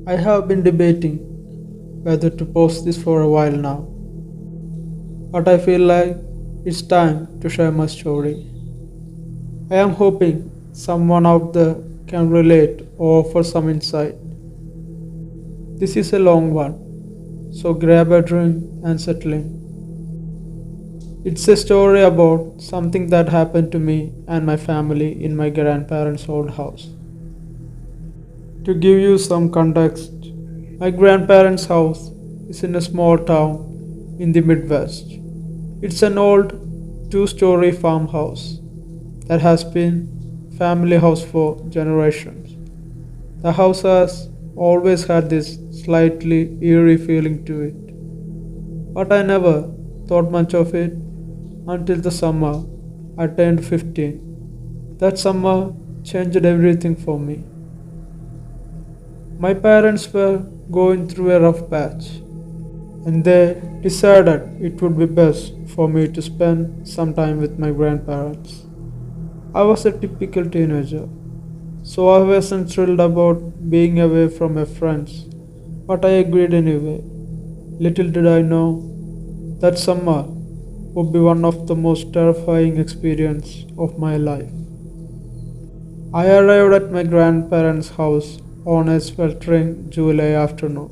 I have been debating whether to post this for a while now, but I feel like it's time to share my story. I am hoping someone out there can relate or offer some insight. This is a long one, so grab a drink and settle in. It's a story about something that happened to me and my family in my grandparents' old house. To give you some context, my grandparents' house is in a small town in the Midwest. It's an old two-story farmhouse that has been family house for generations. The house has always had this slightly eerie feeling to it, but I never thought much of it until the summer I turned 15. That summer changed everything for me. My parents were going through a rough patch, and they decided it would be best for me to spend some time with my grandparents. I was a typical teenager, so I wasn't thrilled about being away from my friends, but I agreed anyway. Little did I know that summer would be one of the most terrifying experiences of my life. I arrived at my grandparents' house on a sweltering July afternoon.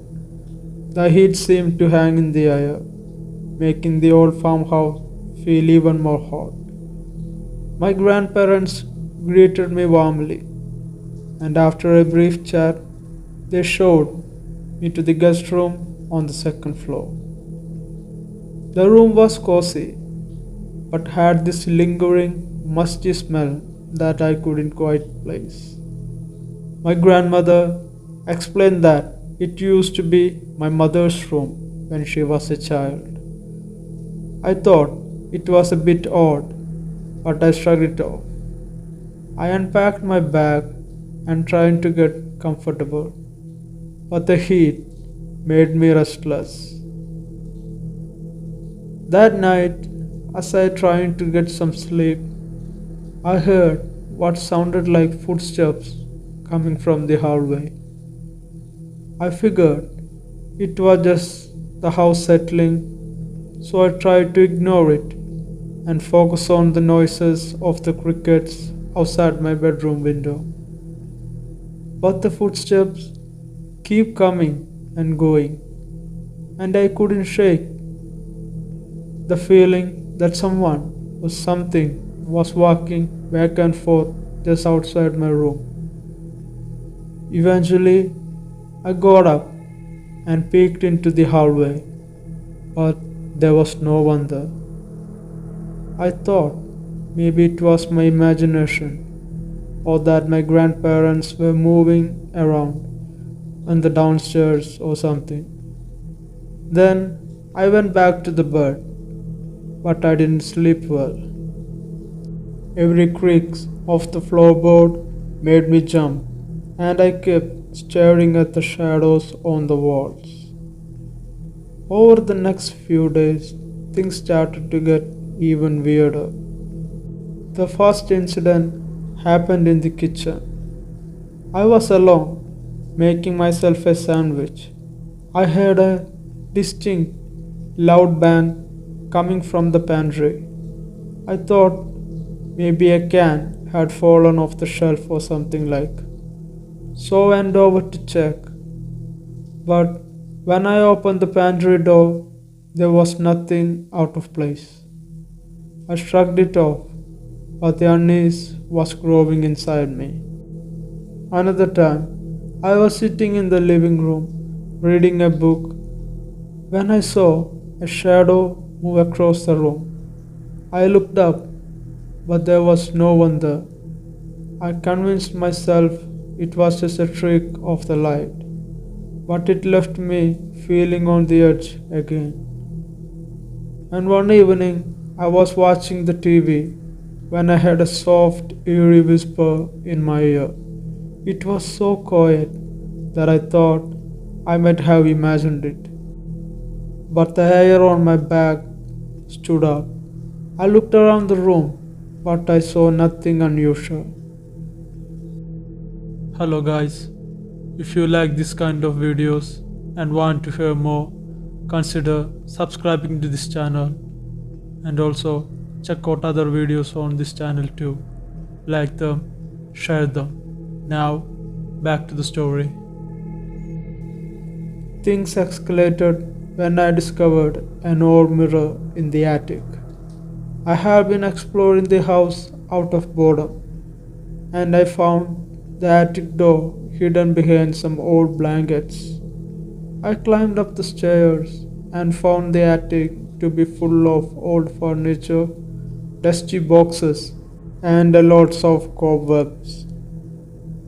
The heat seemed to hang in the air, making the old farmhouse feel even more hot. My grandparents greeted me warmly, and after a brief chat, they showed me to the guest room on the second floor. The room was cozy, but had this lingering, musty smell that I couldn't quite place. My grandmother explained that it used to be my mother's room when she was a child. I thought it was a bit odd, but I shrugged it off. I unpacked my bag and tried to get comfortable, but the heat made me restless. That night, as I tried to get some sleep, I heard what sounded like footsteps coming from the hallway. I figured it was just the house settling, so I tried to ignore it and focus on the noises of the crickets outside my bedroom window. But the footsteps keep coming and going, and I couldn't shake the feeling that someone or something was walking back and forth just outside my room. Eventually, I got up and peeked into the hallway, but there was no one there. I thought maybe it was my imagination or that my grandparents were moving around in the downstairs or something. Then I went back to the bed, but I didn't sleep well. Every creak of the floorboard made me jump, and I kept staring at the shadows on the walls. Over the next few days, things started to get even weirder. The first incident happened in the kitchen. I was alone, making myself a sandwich. I heard a distinct, loud bang coming from the pantry. I thought maybe a can had fallen off the shelf or something like. So I went over to check. But when I opened the pantry door, there was nothing out of place. I shrugged it off, but the unease was growing inside me. Another time, I was sitting in the living room reading a book when I saw a shadow move across the room. I looked up, but there was no one there. I convinced myself it was just a trick of the light, but it left me feeling on the edge again. And one evening, I was watching the TV when I heard a soft, eerie whisper in my ear. It was so quiet that I thought I might have imagined it. But the hair on my back stood up. I looked around the room, but I saw nothing unusual. Hello, guys. If you like this kind of videos and want to hear more, consider subscribing to this channel, and also check out other videos on this channel too. Like them, share them. Now, back to the story. Things escalated when I discovered an old mirror in the attic. I had been exploring the house out of boredom, and I found the attic door hidden behind some old blankets. I climbed up the stairs and found the attic to be full of old furniture, dusty boxes, and lots of cobwebs.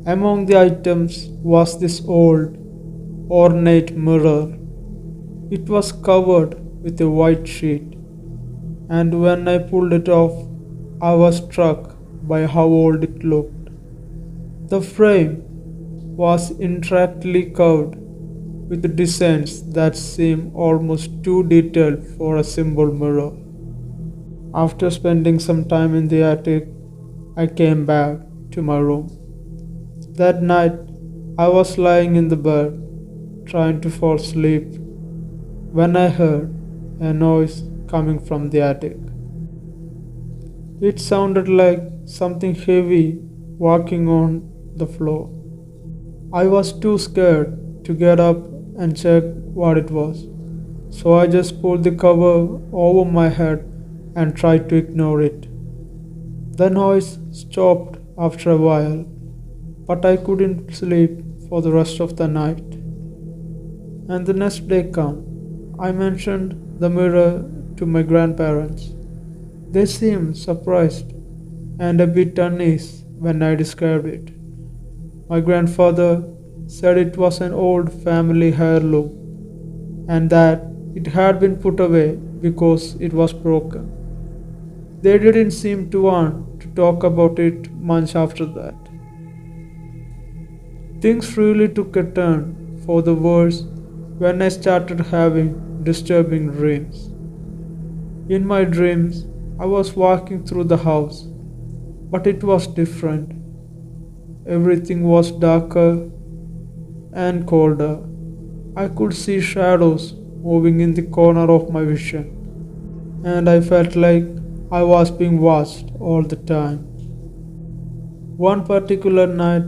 Among the items was this old, ornate mirror. It was covered with a white sheet, and when I pulled it off, I was struck by how old it looked. The frame was intricately carved with designs that seemed almost too detailed for a simple mirror. After spending some time in the attic, I came back to my room. That night, I was lying in the bed, trying to fall asleep, when I heard a noise coming from the attic. It sounded like something heavy walking on the floor. I was too scared to get up and check what it was, so I just pulled the cover over my head and tried to ignore it. The noise stopped after a while, but I couldn't sleep for the rest of the night. And the next day came. I mentioned the mirror to my grandparents. They seemed surprised and a bit uneasy when I described it. My grandfather said it was an old family heirloom and that it had been put away because it was broken. They didn't seem to want to talk about it much after that. Things really took a turn for the worse when I started having disturbing dreams. In my dreams, I was walking through the house, but it was different. Everything was darker and colder. I could see shadows moving in the corner of my vision, and I felt like I was being watched all the time. One particular night,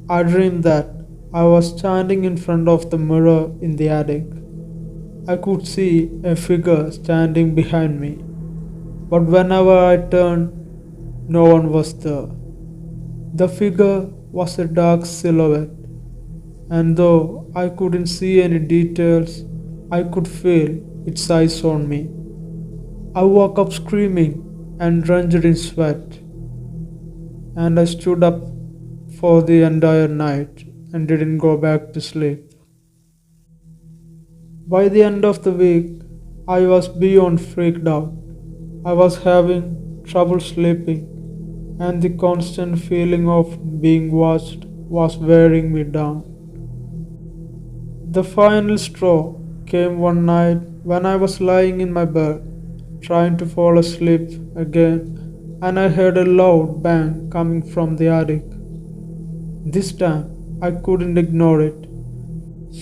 I dreamed that I was standing in front of the mirror in the attic. I could see a figure standing behind me, but whenever I turned, no one was there. The figure was a dark silhouette, and though I couldn't see any details, I could feel its eyes on me. I woke up screaming and drenched in sweat, and I stood up for the entire night and didn't go back to sleep. By the end of the week, I was beyond freaked out. I was having trouble sleeping, and the constant feeling of being watched was wearing me down. The final straw came one night when I was lying in my bed, trying to fall asleep again, and I heard a loud bang coming from the attic. This time, I couldn't ignore it,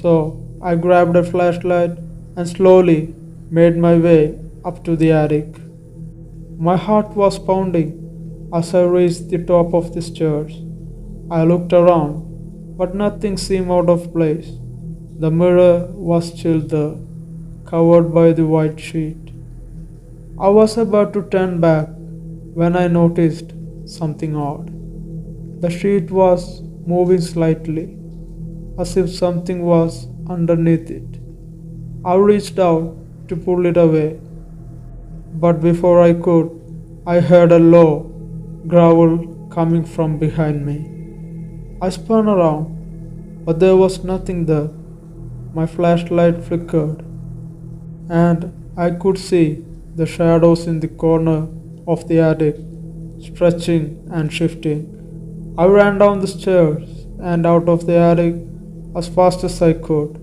so I grabbed a flashlight and slowly made my way up to the attic. My heart was pounding as I reached the top of the stairs. I looked around, but nothing seemed out of place. The mirror was still there, covered by the white sheet. I was about to turn back when I noticed something odd. The sheet was moving slightly, as if something was underneath it. I reached out to pull it away, but before I could, I heard a low growl coming from behind me. I spun around, but there was nothing there. My flashlight flickered, and I could see the shadows in the corner of the attic stretching and shifting. I ran down the stairs and out of the attic as fast as I could.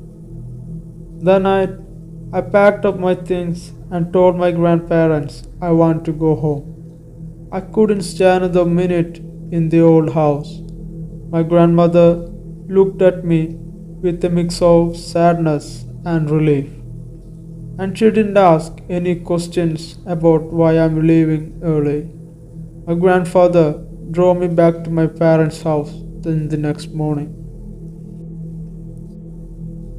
That night, I packed up my things and told my grandparents I wanted to go home. I couldn't stand another minute in the old house. My grandmother looked at me with a mix of sadness and relief. And she didn't ask any questions about why I'm leaving early. My grandfather drove me back to my parents' house the next morning.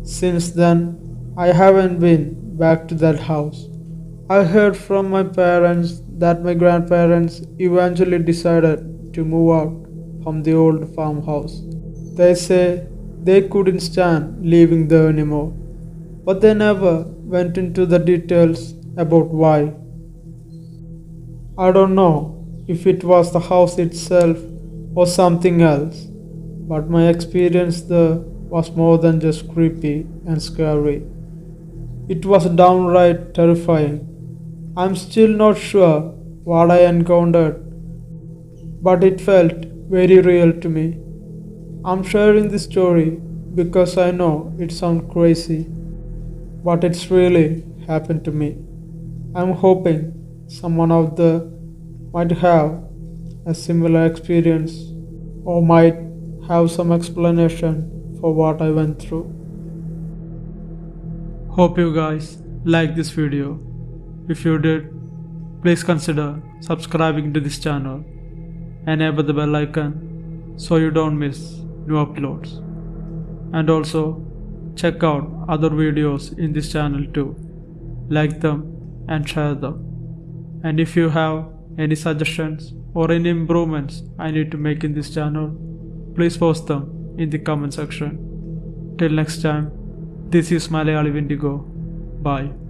Since then, I haven't been back to that house. I heard from my parents that my grandparents eventually decided to move out from the old farmhouse. They say they couldn't stand living there anymore, but they never went into the details about why. I don't know if it was the house itself or something else, but my experience there was more than just creepy and scary. It was downright terrifying. I'm still not sure what I encountered, but it felt very real to me. I'm sharing this story because I know it sounds crazy, but it's really happened to me. I'm hoping someone out there might have a similar experience or might have some explanation for what I went through. Hope you guys like this video. If you did, please consider subscribing to this channel and enable the bell icon so you don't miss new uploads. And also check out other videos in this channel too. Like them and share them. And if you have any suggestions or any improvements I need to make in this channel, please post them in the comment section. Till next time, this is Malayali Vindigo. Bye.